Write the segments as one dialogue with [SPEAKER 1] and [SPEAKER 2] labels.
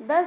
[SPEAKER 1] 10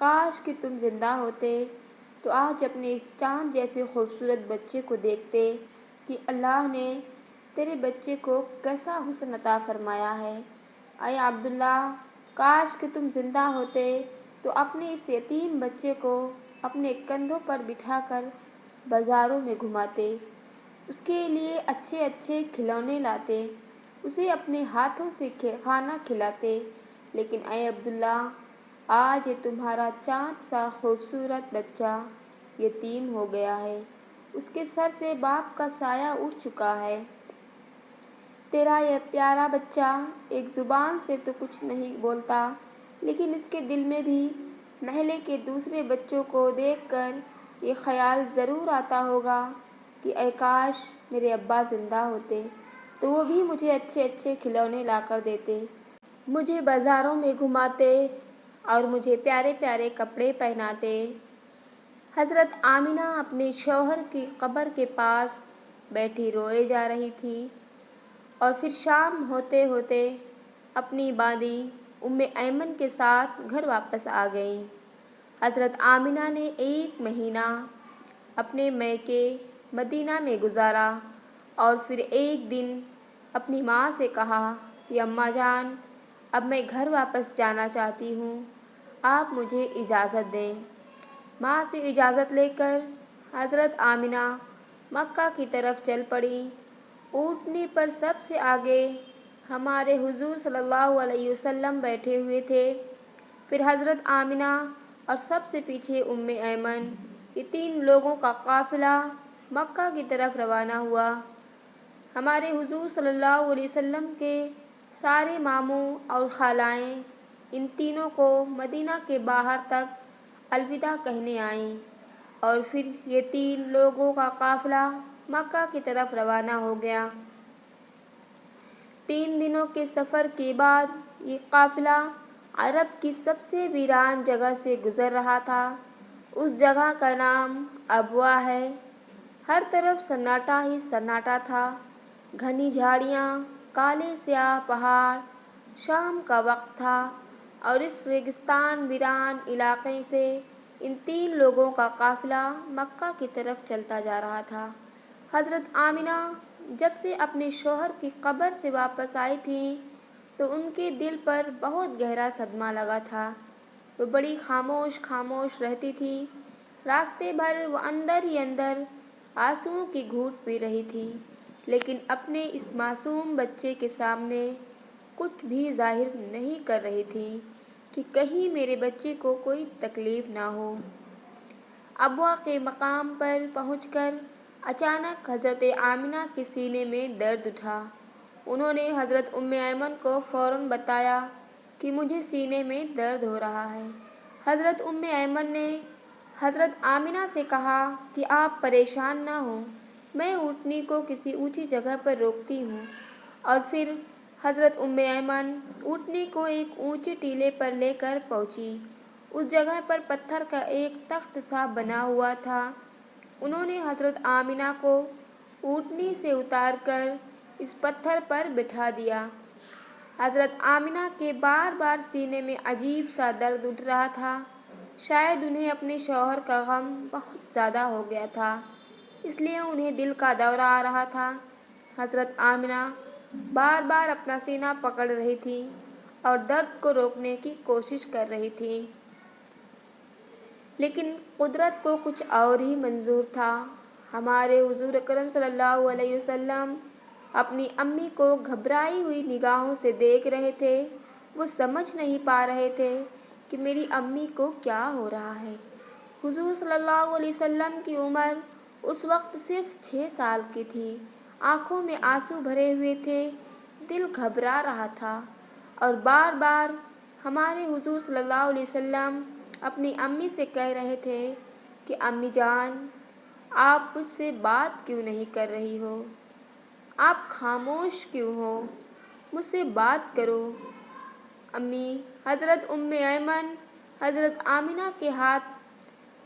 [SPEAKER 1] کاش کہ تم زندہ ہوتے تو آج اپنے اس چاند جیسے خوبصورت بچے کو دیکھتے کہ اللہ نے تیرے بچے کو کیسا حسن عطا فرمایا ہے۔ اے عبداللہ، کاش کہ تم زندہ ہوتے تو اپنے اس یتیم بچے کو اپنے کندھوں پر بٹھا کر بازاروں میں گھماتے، اس کے لیے اچھے اچھے کھلونے لاتے، اسے اپنے ہاتھوں سے کھانا کھلاتے۔ لیکن اے عبداللہ، آج یہ تمہارا چاند سا خوبصورت بچہ یتیم ہو گیا ہے، اس کے سر سے باپ کا سایہ اٹھ چکا ہے۔ تیرا یہ پیارا بچہ ایک زبان سے تو کچھ نہیں بولتا، لیکن اس کے دل میں بھی محلے کے دوسرے بچوں کو دیکھ کر یہ خیال ضرور آتا ہوگا کہ اے کاش میرے ابا زندہ ہوتے تو وہ بھی مجھے اچھے اچھے کھلونے لا کر دیتے، مجھے بازاروں میں گھماتے اور مجھے پیارے پیارے کپڑے پہناتے۔ حضرت آمنہ اپنے شوہر کی قبر کے پاس بیٹھی روئے جا رہی تھی اور پھر شام ہوتے ہوتے اپنی باندی ایمن کے ساتھ گھر واپس آ گئیں۔ حضرت آمنہ نے 1 مہینہ اپنے میکے مدینہ میں گزارا اور پھر ایک دن اپنی ماں سے کہا کہ اماں جان، اب میں گھر واپس جانا چاہتی ہوں، آپ مجھے اجازت دیں۔ ماں سے اجازت لے کر حضرت آمنہ مکہ کی طرف چل پڑیں۔ اونٹنی پر سب سے آگے ہمارے حضور صلی اللہ علیہ وسلم بیٹھے ہوئے تھے، پھر حضرت آمنہ اور سب سے پیچھے ایمن، یہ 3 لوگوں کا قافلہ مکہ کی طرف روانہ ہوا۔ ہمارے حضور صلی اللہ علیہ وسلم کے سارے ماموں اور خالائیں ان تینوں کو مدینہ کے باہر تک الوداع کہنے آئیں اور پھر یہ 3 لوگوں کا قافلہ مکہ کی طرف روانہ ہو گیا۔ 3 دنوں کے سفر کے بعد یہ قافلہ عرب کی سب سے ویران جگہ سے گزر رہا تھا۔ اس جگہ کا نام ابواء ہے۔ ہر طرف سناٹا ہی سناٹا تھا، گھنی جھاڑیاں، کالے سیاہ پہاڑ۔ شام کا وقت تھا اور اس ریگستان ویران علاقے سے ان 3 لوگوں کا قافلہ مکہ کی طرف چلتا جا رہا تھا۔ حضرت آمنہ جب سے اپنے شوہر کی قبر سے واپس آئی تھیں تو ان کے دل پر بہت گہرا صدمہ لگا تھا۔ وہ بڑی خاموش رہتی تھی، راستے بھر وہ اندر ہی اندر آنسوؤں کی گھونٹ پی رہی تھی، لیکن اپنے اس معصوم بچے کے سامنے کچھ بھی ظاہر نہیں کر رہی تھی کہ کہیں میرے بچے کو کوئی تکلیف نہ ہو۔ ابواء کے مقام پر پہنچ کر اچانک حضرت آمنہ کے سینے میں درد اٹھا۔ انہوں نے حضرت ایمن کو فوراً بتایا کہ مجھے سینے میں درد ہو رہا ہے۔ حضرت ایمن نے حضرت آمنہ سے کہا کہ آپ پریشان نہ ہوں، میں اونٹنی کو کسی اونچی جگہ پر روکتی ہوں۔ اور پھر حضرت ایمن اونٹنی کو ایک اونچے ٹیلے پر لے کر پہنچی۔ اس جگہ پر پتھر کا ایک تخت سا بنا ہوا تھا۔ انہوں نے حضرت آمنہ کو اونٹنی سے اتار کر اس پتھر پر بٹھا دیا۔ حضرت آمنہ کے بار بار سینے میں عجیب سا درد اٹھ رہا تھا، شاید انہیں اپنے شوہر کا غم بہت زیادہ ہو گیا تھا، اس لیے انہیں دل کا دورہ آ رہا تھا۔ حضرت آمنہ بار بار اپنا سینہ پکڑ رہی تھی اور درد کو روکنے کی کوشش کر رہی تھی، لیکن قدرت کو کچھ اور ہی منظور تھا۔ ہمارے حضور اکرم صلی اللہ علیہ وسلم اپنی امی کو گھبرائی ہوئی نگاہوں سے دیکھ رہے تھے۔ وہ سمجھ نہیں پا رہے تھے کہ میری امی کو کیا ہو رہا ہے۔ حضور صلی اللہ علیہ وسلم کی عمر اس وقت صرف 6 سال کی تھی، آنکھوں میں آنسو بھرے ہوئے تھے، دل گھبرا رہا تھا اور بار بار ہمارے حضور صلی اللہ علیہ وسلم اپنی امی سے کہہ رہے تھے کہ امی جان، آپ مجھ سے بات کیوں نہیں کر رہی ہو؟ آپ خاموش کیوں ہو؟ مجھ سے بات کرو۔ امی حضرت ایمن حضرت آمنہ کے ہاتھ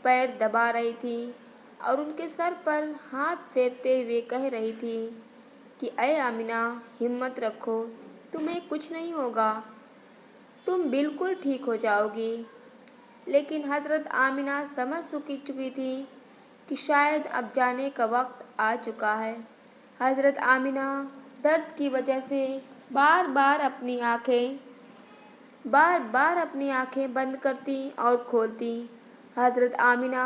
[SPEAKER 1] پیر دبا رہی تھی اور ان کے سر پر ہاتھ پھیرتے ہوئے کہہ رہی تھی کہ اے آمنہ، ہمت رکھو، تمہیں کچھ نہیں ہوگا، تم بالکل ٹھیک ہو جاؤ گی۔ لیکن حضرت آمنہ سمجھ چکی تھی کہ شاید اب جانے کا وقت آ چکا ہے۔ حضرت آمنہ درد کی وجہ سے بار بار اپنی آنکھیں بند کرتی اور کھولتی۔ حضرت آمنہ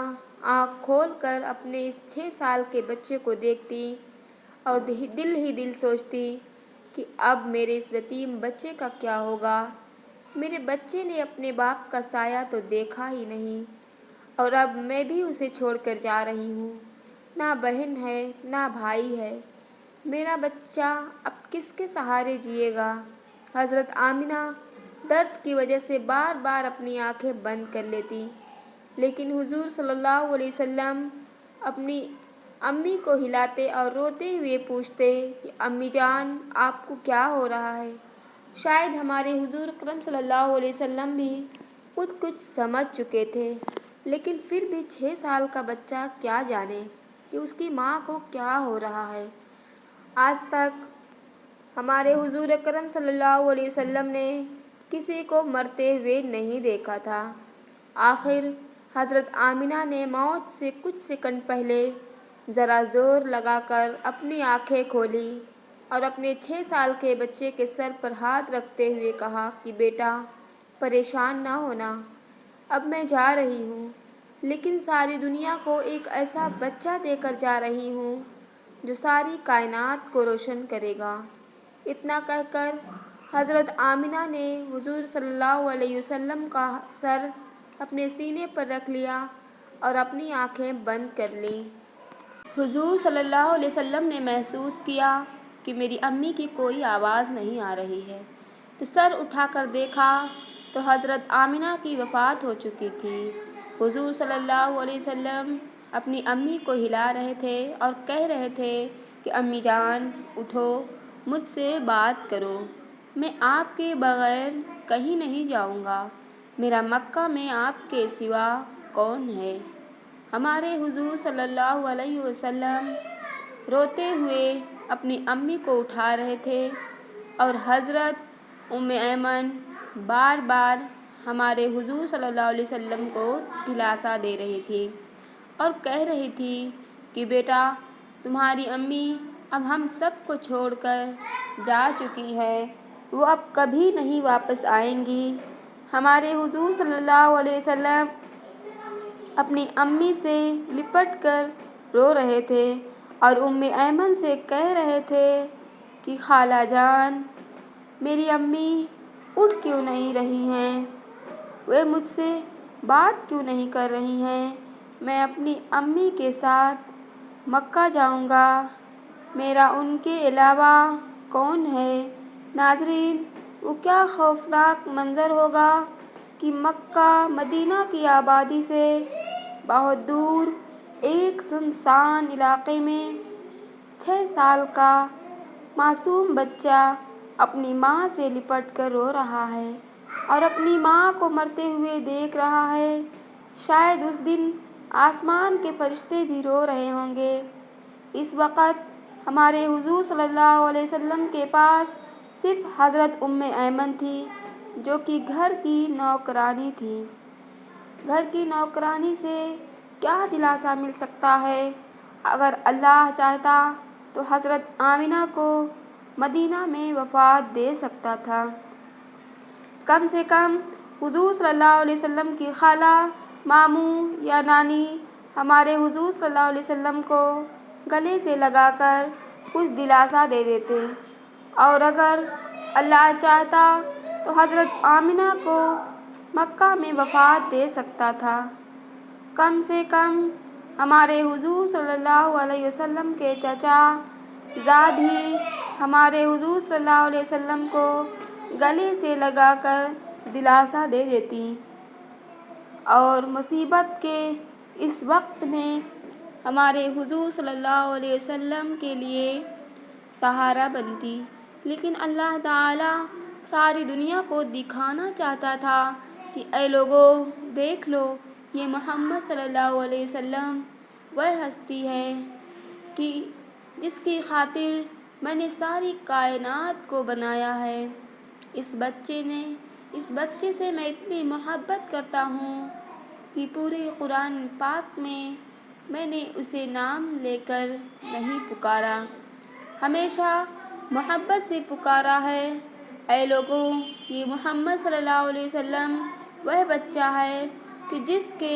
[SPEAKER 1] آنکھ کھول کر اپنے اس 6 سال کے بچے کو دیکھتی اور دل ہی دل سوچتی کہ اب میرے اس یتیم بچے کا کیا ہوگا۔ میرے بچے نے اپنے باپ کا سایہ تو دیکھا ہی نہیں، اور اب میں بھی اسے چھوڑ کر جا رہی ہوں۔ نہ بہن ہے نہ بھائی ہے، میرا بچہ اب کس کے سہارے جیے گا۔ حضرت آمنہ درد کی وجہ سے بار بار اپنی آنکھیں بند کر لیتی، لیکن حضور صلی اللہ علیہ وسلم اپنی امی کو ہلاتے اور روتے ہوئے پوچھتے کہ امی جان، آپ کو کیا ہو رہا ہے؟ شاید ہمارے حضور اکرم صلی اللہ علیہ وسلم بھی خود کچھ سمجھ چکے تھے، لیکن پھر بھی 6 سال کا بچہ کیا جانے کہ اس کی ماں کو کیا ہو رہا ہے۔ آج تک ہمارے حضور اکرم صلی اللہ علیہ وسلم نے کسی کو مرتے ہوئے نہیں دیکھا تھا۔ آخر حضرت آمنہ نے موت سے کچھ سیکنڈ پہلے ذرا زور لگا کر اپنی آنکھیں کھولی اور اپنے 6 سال کے بچے کے سر پر ہاتھ رکھتے ہوئے کہا کہ بیٹا، پریشان نہ ہونا، اب میں جا رہی ہوں، لیکن ساری دنیا کو ایک ایسا بچہ دے کر جا رہی ہوں جو ساری کائنات کو روشن کرے گا۔ اتنا کہہ کر حضرت آمنہ نے حضور صلی اللہ علیہ وسلم کا سر اپنے سینے پر رکھ لیا اور اپنی آنکھیں بند کر لیں۔ حضور صلی اللہ علیہ وسلم نے محسوس کیا کہ میری امی کی کوئی آواز نہیں آ رہی ہے، تو سر اٹھا کر دیکھا تو حضرت آمنہ کی وفات ہو چکی تھی۔ حضور صلی اللہ علیہ وسلم اپنی امی کو ہلا رہے تھے اور کہہ رہے تھے کہ امی جان اٹھو، مجھ سے بات کرو، میں آپ کے بغیر کہیں نہیں جاؤں گا، میرا مکہ میں آپ کے سوا کون ہے۔ ہمارے حضور صلی اللہ علیہ وسلم روتے ہوئے اپنی امی کو اٹھا رہے تھے اور حضرت ام ایمن بار بار ہمارے حضور صلی اللہ علیہ وسلم کو دلاسا دے رہی تھی اور کہہ رہی تھی کہ بیٹا، تمہاری امی اب ہم سب کو چھوڑ کر جا چکی ہے، وہ اب کبھی نہیں واپس آئیں گی۔ ہمارے حضور صلی اللہ علیہ وسلم اپنی امی سے لپٹ کر رو رہے تھے اور ام ایمن سے کہہ رہے تھے کہ خالہ جان، میری امی اٹھ کیوں نہیں رہی ہیں، وہ مجھ سے بات کیوں نہیں کر رہی ہیں، میں اپنی امی کے ساتھ مکہ جاؤں گا، میرا ان کے علاوہ کون ہے۔ ناظرین، وہ کیا خوفناک منظر ہوگا کہ مکہ مدینہ کی آبادی سے بہت دور ایک سنسان علاقے میں 6 سال کا معصوم بچہ اپنی ماں سے لپٹ کر رو رہا ہے اور اپنی ماں کو مرتے ہوئے دیکھ رہا ہے۔ شاید اس دن آسمان کے فرشتے بھی رو رہے ہوں گے۔ اس وقت ہمارے حضور صلی اللہ علیہ وسلم کے پاس صرف حضرت ام ایمن تھی، جو کہ گھر کی نوکرانی تھی۔ گھر کی نوکرانی سے کیا دلاسا مل سکتا ہے؟ اگر اللہ چاہتا تو حضرت آمنہ کو مدینہ میں وفات دے سکتا تھا۔ کم سے کم حضور صلی اللہ علیہ وسلم کی خالہ، ماموں یا نانی ہمارے حضور صلی اللہ علیہ وسلم کو گلے سے لگا کر کچھ دلاسا دے دیتے، اور اگر اللہ چاہتا تو حضرت آمنہ کو مکہ میں وفات دے سکتا تھا۔ کم سے کم ہمارے حضور صلی اللہ علیہ وسلم کے چچا زاد ہی ہمارے حضور صلی اللہ علیہ وسلم کو گلے سے لگا کر دلاسا دے دیتی اور مصیبت کے اس وقت میں ہمارے حضور صلی اللہ علیہ وسلم کے لیے سہارا بنتی۔ لیکن اللہ تعالیٰ ساری دنیا کو دکھانا چاہتا تھا کہ اے لوگو، دیکھ لو، یہ محمد صلی اللہ علیہ وسلم وہ ہستی ہے کہ جس کی خاطر میں نے ساری کائنات کو بنایا ہے۔ اس بچے سے میں اتنی محبت کرتا ہوں کہ پورے قرآن پاک میں میں نے اسے نام لے کر نہیں پکارا، ہمیشہ محبت سے پکارا ہے۔ اے لوگوں، یہ محمد صلی اللہ علیہ وسلم وہ بچہ ہے کہ جس کے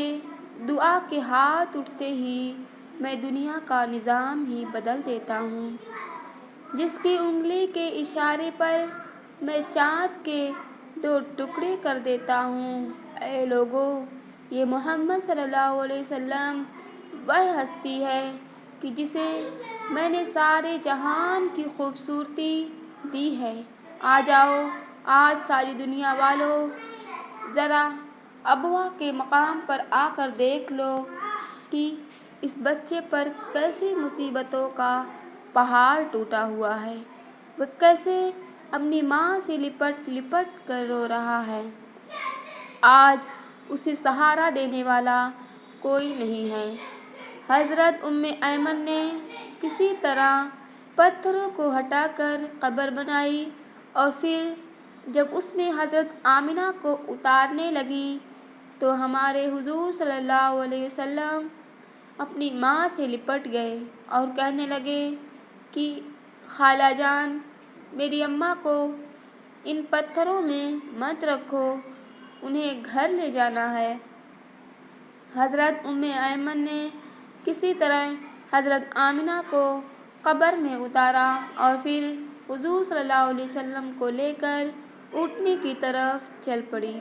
[SPEAKER 1] دعا کے ہاتھ اٹھتے ہی میں دنیا کا نظام ہی بدل دیتا ہوں، جس کی انگلی کے اشارے پر میں چاند کے 2 ٹکڑے کر دیتا ہوں۔ اے لوگوں، یہ محمد صلی اللہ علیہ وسلم وہ ہستی ہے کہ جسے میں نے سارے جہان کی خوبصورتی دی ہے۔ آ جاؤ آج ساری دنیا والوں، ذرا ابوا کے مقام پر آ کر دیکھ لو کہ اس بچے پر کیسی مصیبتوں کا پہاڑ ٹوٹا ہوا ہے، وہ کیسے اپنی ماں سے لپٹ لپٹ کر رو رہا ہے۔ آج اسے سہارا دینے والا کوئی نہیں ہے۔ حضرت ایمن نے کسی طرح پتھروں کو ہٹا کر قبر بنائی، اور پھر جب اس میں حضرت آمنہ کو اتارنے لگی تو ہمارے حضور صلی اللہ علیہ وسلم اپنی ماں سے لپٹ گئے اور کہنے لگے کہ خالہ جان، میری اماں کو ان پتھروں میں مت رکھو، انہیں گھر لے جانا ہے۔ حضرت ایمن نے کسی طرح حضرت آمنہ کو قبر میں اتارا اور پھر حضور صلی اللہ علیہ وسلم کو لے کر اونٹنی کی طرف چل پڑی۔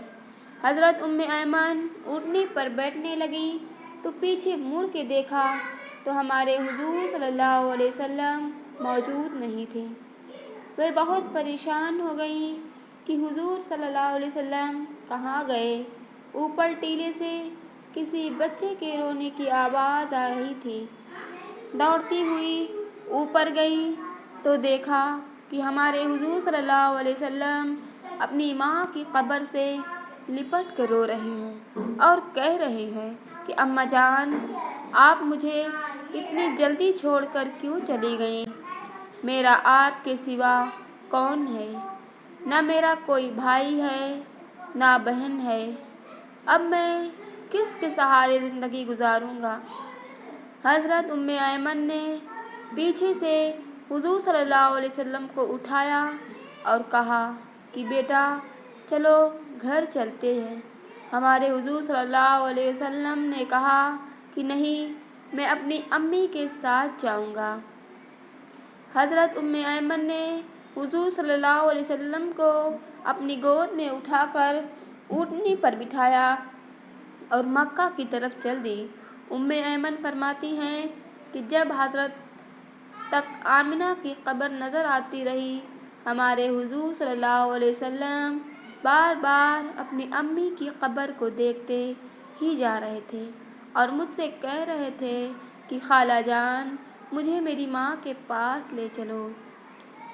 [SPEAKER 1] حضرت ایمن اونٹنی پر بیٹھنے لگی تو پیچھے مڑ کے دیکھا تو ہمارے حضور صلی اللہ علیہ وسلم موجود نہیں تھے۔ وہ بہت پریشان ہو گئیں کہ حضور صلی اللہ علیہ وسلم کہاں گئے۔ اوپر ٹیلے سے کسی بچے کے رونے کی آواز آ رہی تھی۔ دوڑتی ہوئی اوپر گئیں تو دیکھا کہ ہمارے حضور صلی اللہ علیہ وسلم اپنی ماں کی قبر سے لپٹ کر رو رہے ہیں اور کہہ رہے ہیں کہ اماں جان، آپ مجھے اتنی جلدی چھوڑ کر کیوں چلی گئیں؟ میرا آپ کے سوا کون ہے؟ نہ میرا کوئی بھائی ہے نہ بہن ہے، اب میں کس کے سہارے زندگی گزاروں گا؟ حضرت ایمن نے پیچھے سے حضور صلی اللہ علیہ وسلم کو اٹھایا اور کہا کہ بیٹا چلو گھر چلتے ہیں۔ ہمارے حضور صلی اللہ علیہ وسلم نے کہا کہ نہیں، میں اپنی امی کے ساتھ جاؤں گا۔ حضرت ایمن نے حضور صلی اللہ علیہ وسلم کو اپنی گود میں اٹھا کر اونٹنی پر بٹھایا اور مکہ کی طرف چل دی۔ ایمن فرماتی ہیں کہ جب حضرت تک آمنہ کی قبر نظر آتی رہی، ہمارے حضور صلی اللہ علیہ وسلم بار بار اپنی امی کی قبر کو دیکھتے ہی جا رہے تھے اور مجھ سے کہہ رہے تھے کہ خالہ جان، مجھے میری ماں کے پاس لے چلو،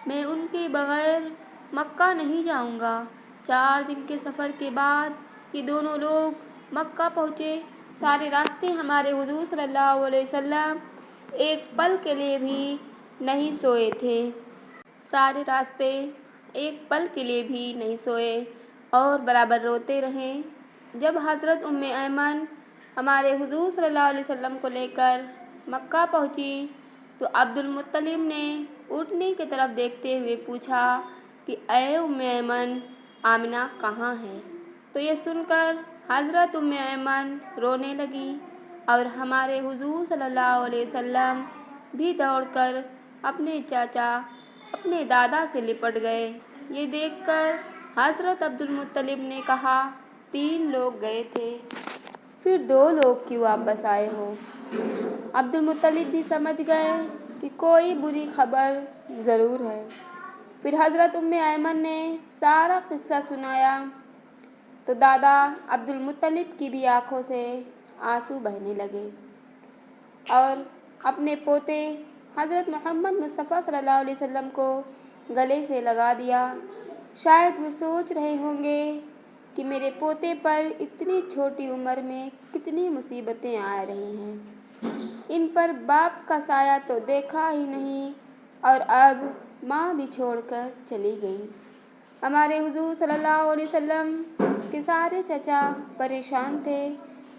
[SPEAKER 1] میں ان کے بغیر مکہ نہیں جاؤں گا۔ 4 دن کے سفر کے بعد یہ دونوں لوگ مکہ پہنچے۔ سارے راستے ہمارے حضور صلی اللہ علیہ وسلم ایک پل کے لیے بھی نہیں سوئے تھے۔ سارے راستے ایک پل کے لیے بھی نہیں سوئے اور برابر روتے رہے۔ جب حضرت ایمن ہمارے حضور صلی اللہ علیہ وسلم کو لے کر مکہ پہنچی تو عبد المطلب نے اونٹنی کی طرف دیکھتے ہوئے پوچھا کہ اے ایمن، آمنہ کہاں ہے؟ تو یہ سن کر حضرت ایمن رونے لگی اور ہمارے حضور صلی اللہ علیہ وسلم بھی دوڑ کر اپنے چاچا، اپنے دادا سے لپٹ گئے۔ یہ دیکھ کر حضرت عبد المطلب نے کہا 3 لوگ گئے تھے، پھر 2 لوگ کیوں واپس آئے ہو؟ عبد المطلب بھی سمجھ گئے کہ کوئی بری خبر ضرور ہے۔ پھر حضرت ایمن نے سارا قصہ سنایا تو دادا عبد المطلب کی بھی آنکھوں سے آنسو بہنے لگے اور اپنے پوتے حضرت محمد مصطفیٰ صلی اللہ علیہ وسلم کو گلے سے لگا دیا۔ شاید وہ سوچ رہے ہوں گے کہ میرے پوتے پر اتنی چھوٹی عمر میں کتنی مصیبتیں آ رہی ہیں، ان پر باپ کا سایہ تو دیکھا ہی نہیں اور اب ماں بھی چھوڑ کر چلی گئی۔ ہمارے حضور صلی اللہ علیہ وسلم کے سارے چچا پریشان تھے